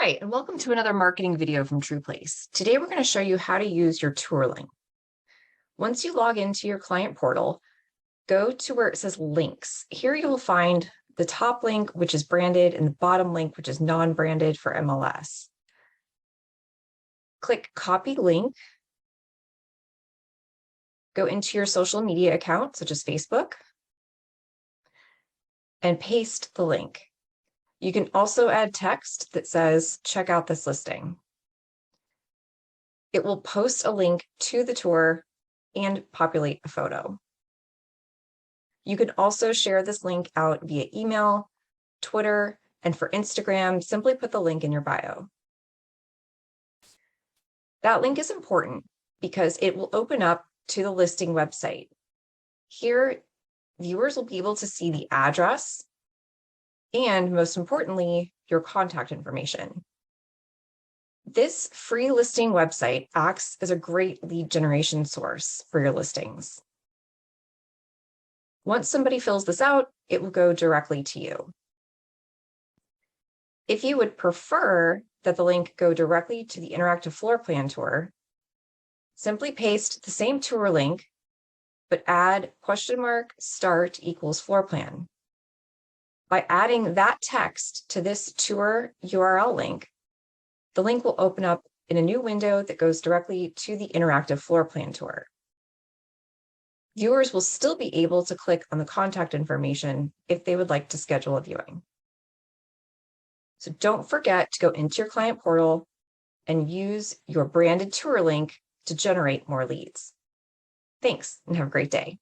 Hi, and welcome to another marketing video from TruPlace. Today, we're going to show you how to use your tour link. Once you log into your client portal, go to where it says links. Here you'll find the top link, which is branded, and the bottom link, which is non-branded for MLS. Click Copy Link. Go into your social media account, such as Facebook, and paste the link. You can also add text that says, check out this listing. It will post a link to the tour and populate a photo. You can also share this link out via email, Twitter, and for Instagram, simply put the link in your bio. That link is important because it will open up to the listing website. Here, viewers will be able to see the address and, most importantly, your contact information. This free listing website acts as a great lead generation source for your listings. Once somebody fills this out, it will go directly to you. If you would prefer that the link go directly to the interactive floor plan tour, simply paste the same tour link, but add $start equals floor plan. By adding that text to this tour URL link, the link will open up in a new window that goes directly to the interactive floor plan tour. Viewers will still be able to click on the contact information if they would like to schedule a viewing. So don't forget to go into your client portal and use your branded tour link to generate more leads. Thanks, and have a great day.